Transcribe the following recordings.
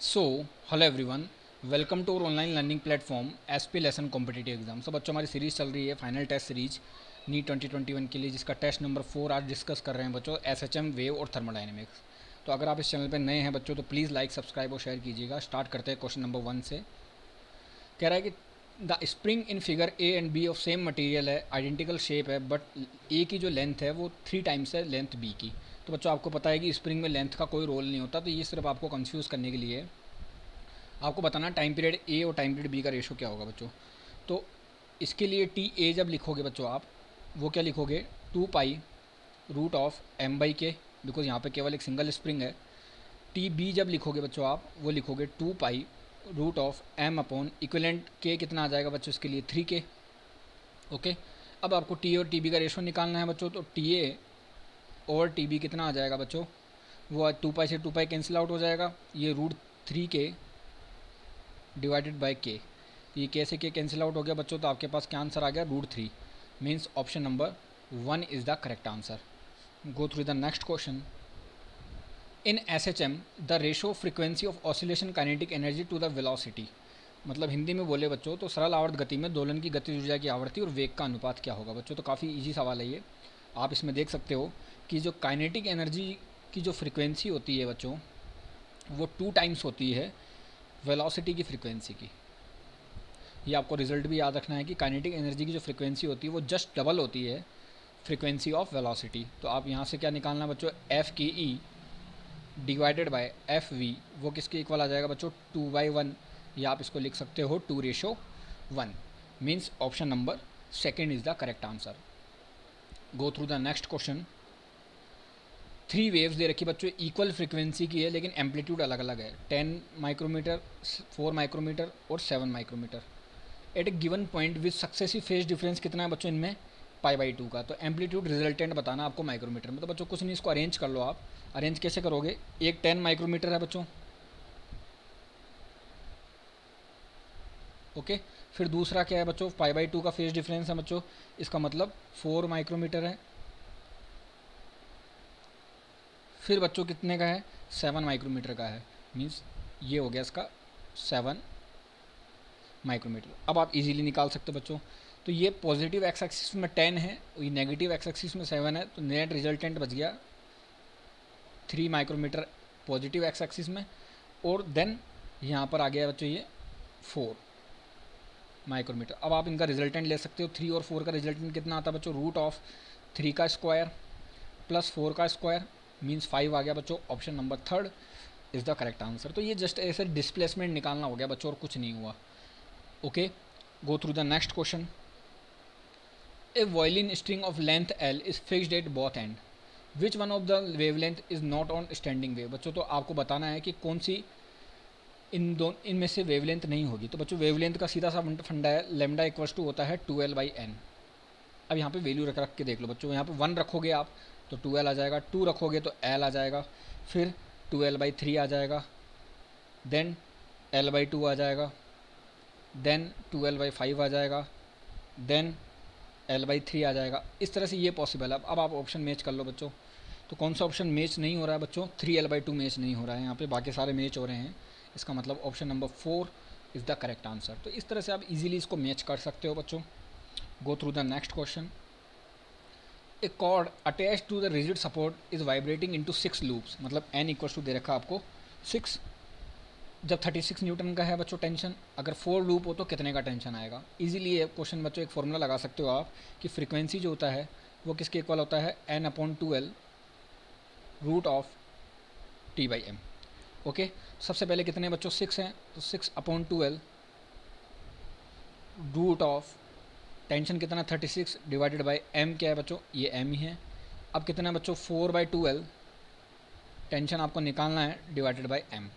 So hello everyone, welcome to our online learning platform SP lesson competitive exam. So बच्चों, हमारी series चल रही है फाइनल टेस्ट सीरीज नीट 2021 के लिए, जिसका टेस्ट नंबर 4 आज डिस्कस कर रहे हैं बच्चों, एसएचएम, वेव और थर्मोडाइनमिक्स। तो अगर आप इस चैनल पर नए हैं बच्चों तो प्लीज़ लाइक, सब्सक्राइब और शेयर कीजिएगा। स्टार्ट करते हैं क्वेश्चन नंबर 1 से। कह रहा है कि the spring in figure A and B of same material है, आइडेंटिकल शेप है, बट ए की जो लेंथ है वो 3 टाइम्स है लेंथ बी की। तो बच्चों, आपको पता है कि स्प्रिंग में लेंथ का कोई रोल नहीं होता, तो ये सिर्फ आपको कंफ्यूज करने के लिए है। आपको बताना टाइम पीरियड ए और टाइम पीरियड बी का रेशो क्या होगा बच्चों। तो इसके लिए टी ए जब लिखोगे बच्चों आप, वो क्या लिखोगे, 2 pi root of M by K, because यहाँ पे केवल एक सिंगल स्प्रिंग है। टी बी जब लिखोगे बच्चों आप, वो लिखोगे 2 pi root of M upon equivalent K, कितना आ जाएगा बच्चों इसके लिए 3 के। ओके, अब आपको टी और टी बी का रेशो निकालना है बच्चों। तो टी ए और टी बी कितना आ जाएगा बच्चों, वो 2 पाई से 2 पाई कैंसिल आउट हो जाएगा, ये रूट 3 के डिवाइडेड बाई के। तो ये के से के कैंसिल आउट हो गया बच्चों, तो आपके पास क्या आंसर आ गया, root 3। Means option number 1 is the correct answer. Go through the next question. In S H M the ratio frequency of oscillation kinetic energy to the velocity. मतलब हिंदी में बोले बच्चों तो सरल आवर्त गति में दोलन की गतिज ऊर्जा की आवृत्ति और वेग का अनुपात क्या होगा बच्चों। तो काफ़ी इजी सवाल है ये। आप इसमें देख सकते हो कि जो काइनेटिक एनर्जी की जो फ्रिक्वेंसी होती है बच्चों, वो 2 टाइम्स होती है वेलोसिटी की फ्रिक्वेंसी की। ये आपको रिजल्ट भी याद रखना है कि काइनेटिक एनर्जी की जो फ्रिक्वेंसी होती है वो जस्ट डबल होती है फ्रिक्वेंसी ऑफ वेलोसिटी। तो आप यहाँ से क्या निकालना बच्चों, एफ के E divided by F we, वो किसके इक्वल आ जाएगा बच्चों, 2/1, या आप इसको लिख सकते हो 2:1। Means option number 2 is the correct answer. Go through the next question. 3 waves दे रखी बच्चों, इक्वल फ्रिक्वेंसी की है लेकिन एम्पलीट्यूड अलग अलग है, 10 माइक्रोमीटर, 4 माइक्रोमीटर और 7 micrometre. At a given point with successive phase difference कितना है बच्चों इनमें, पाई/2 का। तो एम्पलीट्यूड रिजल्टेंट बताना आपको माइक्रोमीटर में। तो बच्चों कुछ नहीं, इसको अरेंज कर लो आप। अरेंज कैसे करोगे, एक 10 माइक्रोमीटर है बच्चों, ओके। फिर दूसरा क्या है बच्चों, पाई/2 का फेज डिफरेंस है बच्चों, इसका मतलब 4 माइक्रोमीटर है। फिर बच्चों कितने का है, 7 माइक्रोमीटर का है। मीन्स ये हो गया इसका 7 माइक्रोमीटर। अब आप इजीली निकाल सकते हो बच्चों। तो ये पॉजिटिव एक्स एक्सिस में 10 है, ये नेगेटिव एक्स एक्सिस में 7 है, तो नेट रिजल्टेंट बच गया 3 माइक्रोमीटर पॉजिटिव एक्स एक्सिस में, और देन यहाँ पर आ गया बच्चों ये 4 माइक्रोमीटर। अब आप इनका रिजल्टेंट ले सकते हो। 3 और 4 का रिजल्टेंट कितना आता है बच्चों, रूट ऑफ 3 का स्क्वायर प्लस 4 का स्क्वायर, मीन्स 5 आ गया बच्चों। Option number 3 is the correct answer. तो ये जस्ट ऐसे डिस्प्लेसमेंट निकालना हो गया बच्चों, और कुछ नहीं हुआ। Okay, go through the next question. A violin string of length L is fixed at both and, which one of the wavelength is not on standing wave. बच्चों तो आपको बताना है कि कौन सी इनमें से वेवलेंथ नहीं होगी। तो बच्चों वेवलेंथ का सीधा सा फंडा है, लेमडा इक्वल्स टू होता है 2l/n। अब यहाँ पे वैल्यू रख रख के देख लो बच्चों, यहाँ पे 1 रखोगे आप तो 2l आ जाएगा, 2 रखोगे तो l आ जाएगा, फिर 2l/3 आ जाएगा, देन l/2 आ जाएगा, देन 2l/5 आ जाएगा, देन l/3 आ जाएगा। इस तरह से ये पॉसिबल है। अब आप ऑप्शन मैच कर लो बच्चों। तो कौन सा ऑप्शन मैच नहीं हो रहा है बच्चों, 3l/2 मैच नहीं हो रहा है यहाँ पे, बाकी सारे मैच हो रहे हैं। इसका मतलब option number 4 is the correct answer. तो इस तरह से आप इजीली इसको मैच कर सकते हो बच्चों। Go through the next question. A cord attach to the rigid support is vibrating into 6 loops, मतलब n इक्वल टू दे रखा आपको 6। जब 36 न्यूटन का है बच्चों टेंशन, अगर 4 लूप हो तो कितने का टेंशन आएगा। इजीली ये क्वेश्चन बच्चों एक फॉर्मूला लगा सकते हो आप कि फ्रीक्वेंसी जो होता है वो किसके इक्वल होता है, n/2l root of T/m। Okay, सबसे पहले कितने बच्चों 6 हैं, तो 6/2l रूट ऑफ टेंशन कितना 36 डिवाइडेड बाई m, क्या है बच्चों, ये m ही है। अब कितना है बच्चों 4/2l टेंशन आपको निकालना है डिवाइडेड बाई m।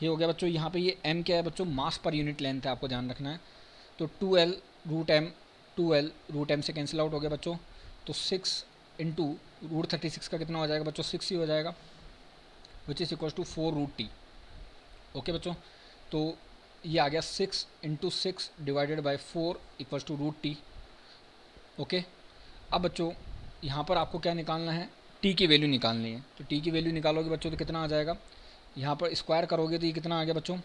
ये हो गया बच्चों। यहाँ पे ये m क्या है बच्चों, मास पर यूनिट लेंथ है, आपको ध्यान रखना है। तो 2l रूट m से कैंसिल आउट हो गया बच्चों, तो 6 इंटू रूट 36 का कितना हो जाएगा बच्चों, 6 ही हो जाएगा, which is equals to 4√t। Okay बच्चों, तो ये आ गया 6 × 6 divided by 4 equals to √t। Okay, अब बच्चों यहाँ पर आपको क्या निकालना है, t की वैल्यू निकालनी है। तो t की वैल्यू निकालोगे बच्चों तो कितना आ जाएगा, यहाँ पर स्क्वायर करोगे तो ये कितना आ गया बच्चों,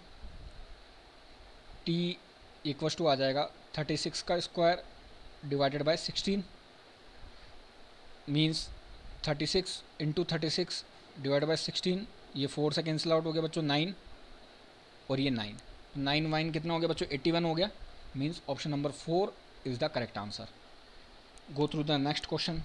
टी इक्वस टू आ जाएगा 36 का square divided bye 16, means 36 into 36 divide by 16, ये 4 से कैंसिल आउट हो गया बच्चों 9, और ये 9, 9 वाइन कितना हो गया बच्चों 81 हो गया, means option number 4 is the correct answer. Go through the next question.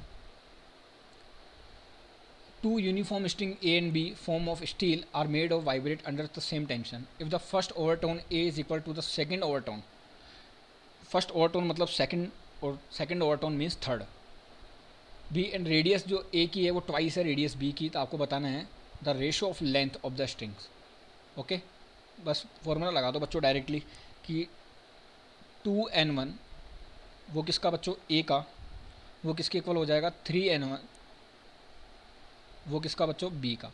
Two uniform string A and B form of steel are made of vibrate under the same tension. If the first overtone A is equal to the second overtone, first overtone मतलब second, और second overtone means third. B and radius जो A की है वो twice है radius B की, तो आपको बताना है the ratio of length of the strings. Okay बस फॉर्मूला लगा दो बच्चों डायरेक्टली कि 2n1 वो किसका बच्चों A का, वो किसके इक्वल हो जाएगा 3n1 वो किसका बच्चों B का,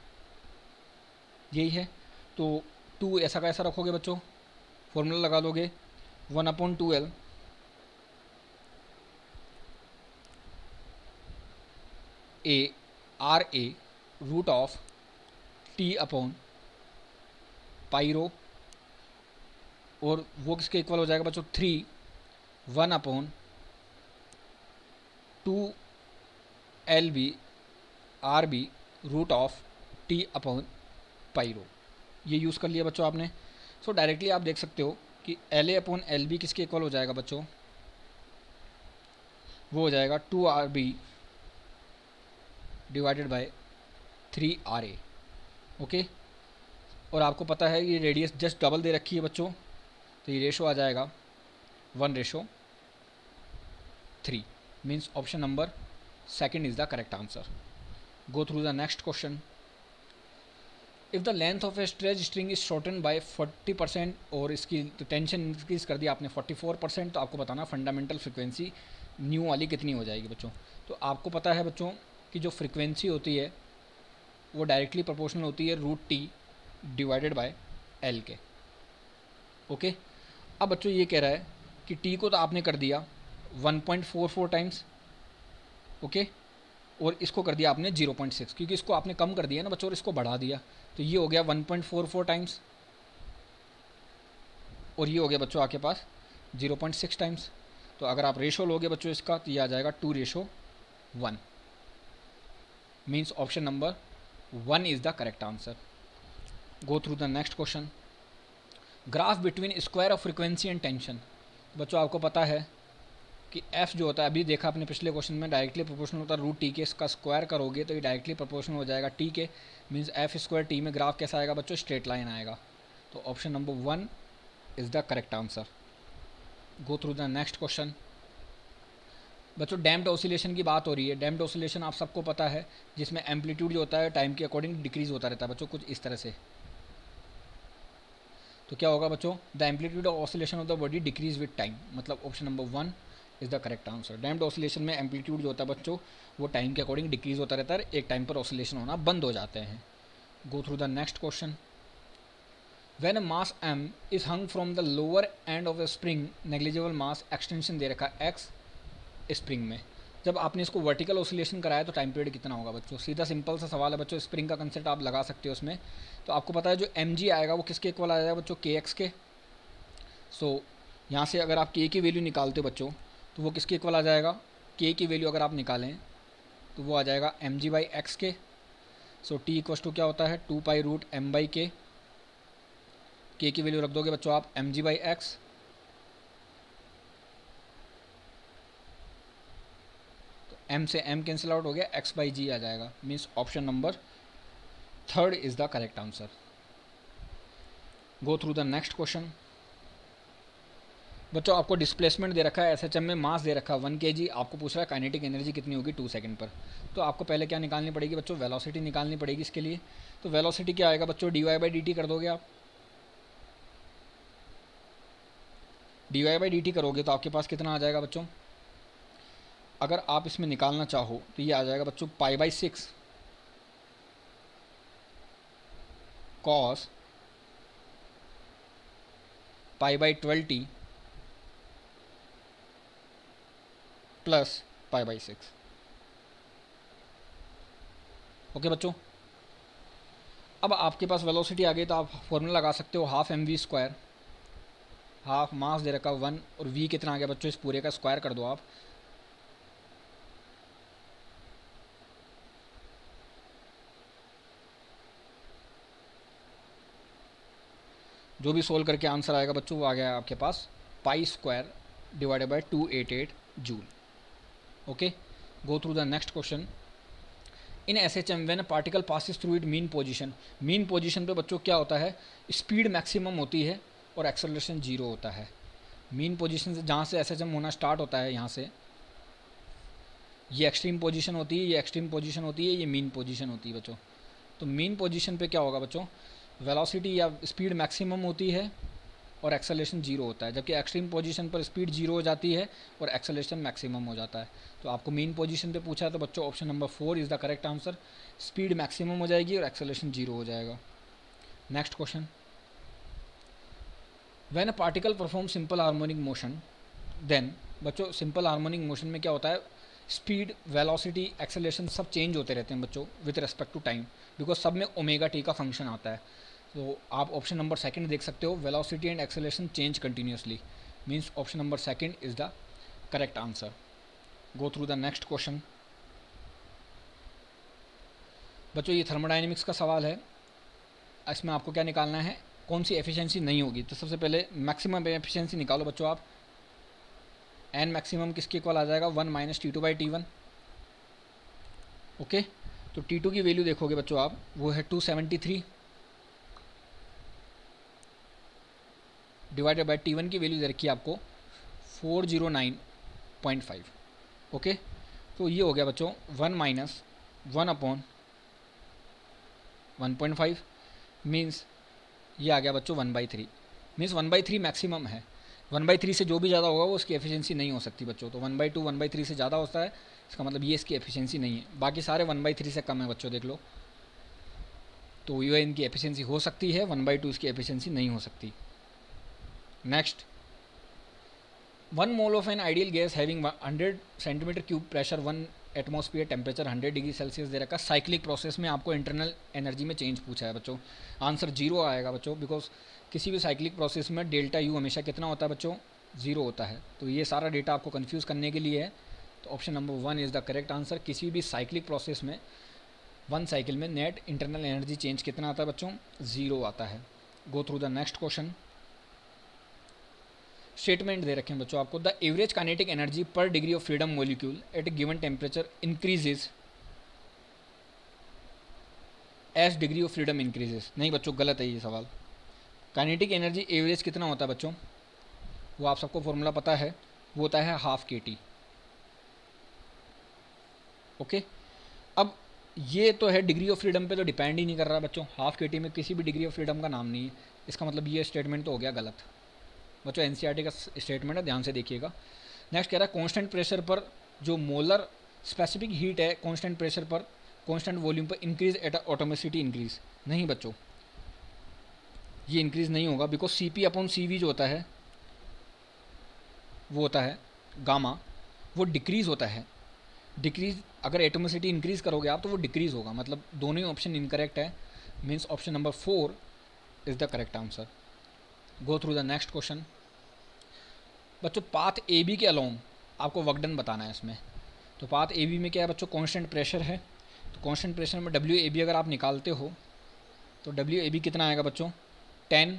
यही है। तो 2 ऐसा का ऐसा रखोगे बच्चों, फॉर्मूला लगा दोगे 1/2L A R A root of T upon pi rho, और वो किसके इक्वल हो जाएगा बच्चों 3 1/2LB R B root of T upon pi rho, ये यूज़ कर लिया बच्चों आपने। सो डायरेक्टली आप देख सकते हो कि L A upon L B किसके इक्वल हो जाएगा बच्चों, वो हो जाएगा 2RB divided by 3RA। Okay, और आपको पता है ये रेडियस जस्ट डबल दे रखी है बच्चों, तो ये रेशो आ जाएगा 1:3, means option number second is the correct answer. Go through the next question. If the length of a stretch string is shorten by 40% और इसकी तो टेंशन इंक्रीज कर दिया आपने 44%, तो आपको बताना फंडामेंटल फ्रिक्वेंसी न्यू वाली कितनी हो जाएगी बच्चों। तो आपको पता है बच्चों कि जो फ्रिक्वेंसी होती है वो डायरेक्टली प्रोपोर्शनल होती है √T डिवाइडेड बाय L के। ओके, अब बच्चों ये कह रहा है कि T को तो आपने कर दिया 1.44 टाइम्स, ओके, और इसको कर दिया आपने 0.6, क्योंकि इसको आपने कम कर दिया ना बच्चों और इसको बढ़ा दिया, तो ये हो गया 1.44 टाइम्स, और ये हो गया बच्चों आपके पास 0.6 टाइम्स। तो अगर आप रेशो लोगे बच्चों इसका तो ये आ जाएगा 2:1, means option number 1 is the correct answer. Go through the next question. Graph between square of frequency and tension. बच्चों आपको पता है कि f जो होता है, अभी देखा अपने पिछले क्वेश्चन में, डायरेक्टली प्रोपोर्शनल होता है √T के, इसका स्क्वायर करोगे तो ये डायरेक्टली प्रोपोर्शनल हो जाएगा T के, मीन्स f²T में ग्राफ कैसा आएगा बच्चों, स्ट्रेट लाइन आएगा। तो option number 1 is the correct answer. Go through the next question. बच्चों डैम्प्ड ऑसिलेशन की बात हो रही है। डैम्प्ड ऑसिलेशन आप सबको पता है, जिसमें एम्पलीट्यूड जो होता है टाइम के अकॉर्डिंग डिक्रीज होता रहता है बच्चों, कुछ इस तरह से। तो क्या होगा बच्चों, the amplitude of oscillation of the body decreases with time, मतलब option number 1 is the correct answer. Damped oscillation में एम्पलीट्यूड जो होता है बच्चों वो टाइम के अकॉर्डिंग डिक्रीज होता रहता है, एक टाइम पर ऑसिलेशन होना बंद हो जाते हैं। Go through the next question. When a mass m is hung from the lower end of a spring, negligible mass extension दे रखा x स्प्रिंग में, जब आपने इसको वर्टिकल ऑसिलेशन कराया तो टाइम पीरियड कितना होगा बच्चों। सीधा सिंपल सा सवाल है बच्चों, स्प्रिंग का कंसेप्ट आप लगा सकते हो उसमें। तो आपको पता है जो mg आएगा वो किसके इक्वल आ जाएगा बच्चों, kx के। सो यहाँ से अगर आप k की वैल्यू निकालते हो बच्चों तो वो किसके इक्वल आ जाएगा, k की वैल्यू अगर आप निकालें तो वो आ जाएगा mg/x के। सो t इक्वस टू क्या होता है 2π√m/k, k की वैल्यू रख दोगे बच्चों आप mg/x, m से m कैंसिल आउट हो गया, x/g आ जाएगा, means option number 3 is the correct answer. Go through the next question. बच्चों आपको डिस्प्लेसमेंट दे रखा है, एसएचएम में मास दे रखा है 1 kg, आपको पूछ रहा है काइनेटिक एनर्जी कितनी होगी 2 सेकंड पर। तो आपको पहले क्या निकालनी पड़ेगी बच्चों, वेलोसिटी निकालनी पड़ेगी इसके लिए। तो वेलोसिटी क्या आएगा बच्चों, dy/dt कर दोगे आप। dy/dt करोगे तो आपके पास कितना आ जाएगा बच्चों, अगर आप इसमें निकालना चाहो तो ये आ जाएगा बच्चों π/6 cos π/12t प्लस π/6। ओके बच्चों, अब आपके पास वेलोसिटी आ गई तो आप फॉर्मूला लगा सकते हो half M V square, half mass दे रखा 1 और वी कितना आ गया बच्चों, इस पूरे का स्क्वायर कर दो आप, जो भी सोल्व करके आंसर आएगा बच्चों वो आ गया आपके पास pi square divided by 288 joule. Okay, go through the next question. In S H M when particle passes through it mean position पे बच्चों क्या होता है, स्पीड मैक्सिमम होती है और एक्सेलरेशन जीरो होता है। मीन पोजीशन से जहाँ से एस एच एम होना स्टार्ट होता है, यहाँ से ये एक्सट्रीम पोजीशन होती है, ये एक्सट्रीम पोजीशन होती है, ये मीन पोजीशन होती है बच्चों। तो मीन पोजीशन पे क्या होगा बच्चों, वेलोसिटी या स्पीड मैक्सिमम होती है और एक्सेलरेशन जीरो होता है, जबकि एक्सट्रीम पोजीशन पर स्पीड जीरो हो जाती है और एक्सेलरेशन मैक्सिमम हो जाता है। तो आपको मीन पोजीशन पे पूछा है तो बच्चों option number 4 is the correct answer. Speed maximum हो जाएगी और एक्सेलरेशन जीरो हो जाएगा। Next question, when a particle perform simple harmonic motion then, बच्चों सिंपल हार्मोनिक मोशन में क्या होता है, स्पीड वेलोसिटी एक्सेलरेशन सब चेंज होते रहते हैं बच्चों with respect to time, because सब में ओमेगा टी का फंक्शन आता है। तो आप ऑप्शन नंबर सेकंड देख सकते हो, velocity and acceleration change continuously, means option number second is the correct answer. Go through the next question. बच्चों ये थर्मोडाइनमिक्स का सवाल है, इसमें आपको क्या निकालना है, कौन सी एफिशिएंसी नहीं होगी। तो सबसे पहले मैक्सिमम एफिशिएंसी निकालो बच्चों आप, एन मैक्सिमम किसके इक्वल आ जाएगा, 1 minus T two by T one. Okay, तो टी टू की वैल्यू देखोगे बच्चों आप, वो है 273 डिवाइडेड बाई टी वन की वैल्यू दे रखी है आपको 409.5। ओके, तो ये हो गया बच्चों 1 माइनस 1 अपॉन 1.5, मीन्स ये आ गया बच्चों 1/3, मीन्स 1/3 मैक्सिमम है। 1/3 से जो भी ज़्यादा होगा वो उसकी एफिशिएंसी नहीं हो सकती बच्चों। तो 1/2 1/3 से ज़्यादा होता है, इसका मतलब ये इसकी एफिशिएंसी नहीं है। बाकी सारे 1/3 से कम है बच्चों, देख लो। तो ये इनकी एफिशिएंसी हो सकती है, 1/2 इसकी एफिशिएंसी नहीं हो सकती। Next, 1 mole of an ideal gas having 100 centimetre cube pressure, 1 atmosphere temperature 100 degree Celsius दे रखा। साइक्लिक प्रोसेस में आपको इंटरनल एनर्जी में चेंज पूछा है बच्चों, आंसर जीरो आएगा बच्चों, बिकॉज किसी भी साइक्लिक प्रोसेस में डेल्टा यू हमेशा कितना होता है बच्चों, जीरो होता है। तो ये सारा डेटा आपको कंफ्यूज करने के लिए है। तो option number 1 is the correct answer. किसी भी साइक्लिक प्रोसेस में 1 साइकिल में नेट इंटरनल एनर्जी चेंज कितना आता है बच्चों, जीरो आता है। Go through the next question. Statement दे रखे हैं बच्चों आपको, the average kinetic energy per degree of freedom molecule at a given temperature increases as degree of freedom increases. नहीं बच्चों, गलत है ये सवाल। काइनेटिक एनर्जी एवरेज कितना होता है बच्चों, वो आप सबको फॉर्मूला पता है, वो होता है हाफ के टी। ओके, अब ये तो है डिग्री ऑफ फ्रीडम पे तो डिपेंड ही नहीं कर रहा बच्चों, हाफ के टी में किसी भी डिग्री ऑफ फ्रीडम का नाम नहीं है, इसका मतलब ये स्टेटमेंट तो हो गया गलत बच्चों। एनसीईआरटी का स्टेटमेंट है, ध्यान से देखिएगा। नेक्स्ट कह रहा है कांस्टेंट प्रेशर पर जो मोलर स्पेसिफिक हीट है, कांस्टेंट प्रेशर पर कांस्टेंट वॉल्यूम पर इंक्रीज एट ऑटोमेसिटी इंक्रीज। नहीं बच्चों, ये इंक्रीज नहीं होगा, because C P upon C V जो होता है वो होता है गामा, वो डिक्रीज होता है। डिक्रीज अगर एटोमिसिटी इंक्रीज करोगे आप तो वो डिक्रीज होगा, मतलब दोनों ही ऑप्शन इनकरेक्ट है, means option number 4 is the correct answer. Go through the next question. बच्चों पाथ ए बी के अलोंग आपको वर्क डन बताना है इसमें। तो पाथ ए बी में क्या है बच्चों, कांस्टेंट प्रेशर है, तो कांस्टेंट प्रेशर में डब्ल्यू ए बी अगर आप निकालते हो तो डब्ल्यू ए बी कितना आएगा बच्चों, 10।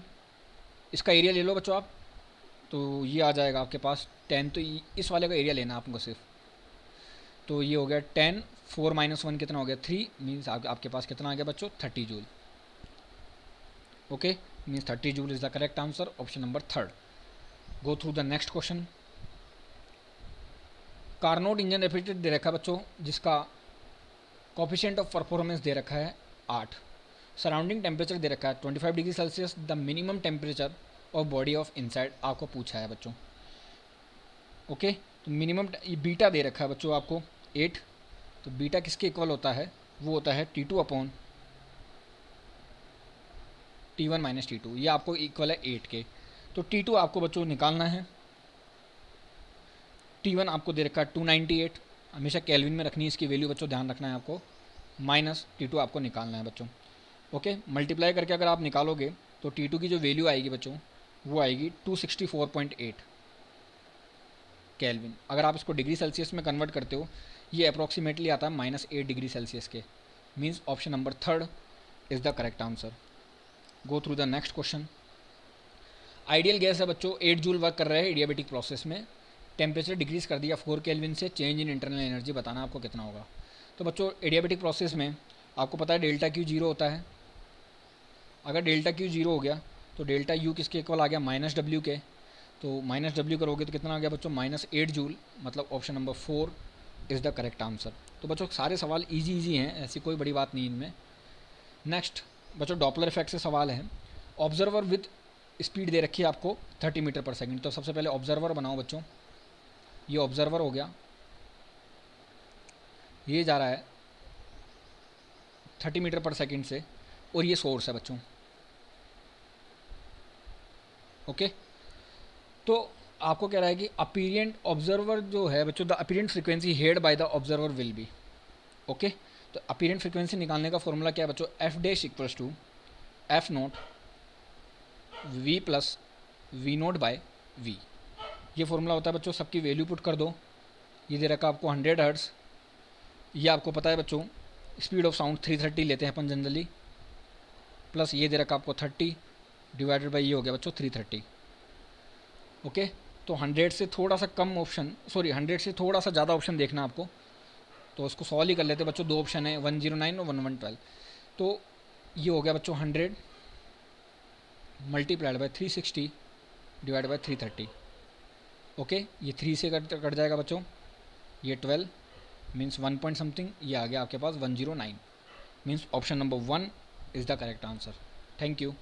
इसका एरिया ले लो बच्चों आप, तो ये आ जाएगा आपके पास 10, तो इस वाले का एरिया लेना आपको सिर्फ। तो ये हो गया 10, 4 माइनस 1 कितना हो गया 3, मीन्स आपके पास कितना आ गया बच्चों 30 joule. Okay, means 30 joule is the correct answer, option number 3rd। Go through the next question. Carnot engine refrigerator दे रखा है बच्चों, जिसका कोफिशिएंट ऑफ परफॉर्मेंस दे रखा है 8। सराउंडिंग टेम्परेचर दे रखा है 25 degree Celsius, the minimum temperature of body of inside आपको पूछा है बच्चों। ओके, तो मिनिमम बीटा दे रखा है बच्चों आपको 8, तो बीटा किसके इक्वल होता है, वो होता है T2 upon T1 minus T2, ये आपको इक्वल है 8 के। तो T2 आपको बच्चों निकालना है, T1 आपको दे रखा है 298, हमेशा केल्विन में रखनी है इसकी वैल्यू बच्चों, ध्यान रखना है आपको, माइनस T2 आपको निकालना है बच्चों। ओके, मल्टीप्लाई करके अगर आप निकालोगे तो T2 की जो वैल्यू आएगी बच्चों वो आएगी 264.8 केल्विन। अगर आप इसको डिग्री सेल्सियस में कन्वर्ट करते हो ये अप्रॉक्सीमेटली आता है -8 डिग्री सेल्सियस के। Means option number 3 is the correct answer. Go through the next question. Ideal gas है बच्चों, 8 जूल वर्क कर रहे हैं एडियाबेटिक प्रोसेस में, टेम्परेचर डिक्रीज कर दिया 4 केल्विन से, चेंज इन इंटरनल एनर्जी बताना आपको कितना होगा। तो बच्चों एडियाबेटिक प्रोसेस में आपको पता है डेल्टा क्यू जीरो होता है। अगर डेल्टा क्यू जीरो हो गया तो डेल्टा यू किसके इक्वल आ गया -W के, तो -W करोगे तो कितना आ गया बच्चों -8 जूल, मतलब option number 4 is the correct answer. तो बच्चों सारे सवाल इजी हैं, ऐसी कोई बड़ी बात नहीं इनमें। नेक्स्ट बच्चों डॉपलर इफेक्ट से सवाल है। ऑब्जर्वर विद स्पीड दे रखी है आपको 30 मीटर पर सेकंड। तो सबसे पहले ऑब्जर्वर बनाओ बच्चों, ये ऑब्जर्वर हो गया, ये जा रहा है 30 मीटर पर सेकंड से, और ये सोर्स है बच्चों। ओके, तो आपको कह रहा है कि अपीरियंट ऑब्जर्वर जो है बच्चों, the apparent frequency heard by the observer will be. Okay, तो अपीरियंट फ्रीक्वेंसी निकालने का फॉर्मूला क्या है बच्चों, F dash equals to F naught V plus V naught by V. ये फॉर्मूला होता है बच्चों, सबकी वैल्यू पुट कर दो। ये दे रखा आपको 100 हर्ट्स, ये आपको पता है बच्चों स्पीड ऑफ साउंड 330 लेते हैं अपन जनरली, प्लस ये दे रखा आपको 30 डिवाइडेड बाई ये हो गया बच्चों 330। ओके, तो 100 से थोड़ा सा कम ऑप्शन, सॉरी 100 से थोड़ा सा ज़्यादा ऑप्शन देखना आपको, तो उसको सॉल्व ही कर लेते बच्चों। 2 ऑप्शन है 109 और 1112। तो ये हो गया बच्चों 100 multiplied by 360 divide by 330। Okay, ये 3 से कट जाएगा बच्चों, ये 12 मीन्स 1 पॉइंट समथिंग, ये आ गया आपके पास 109। Means option number 1 is the correct answer. Thank you.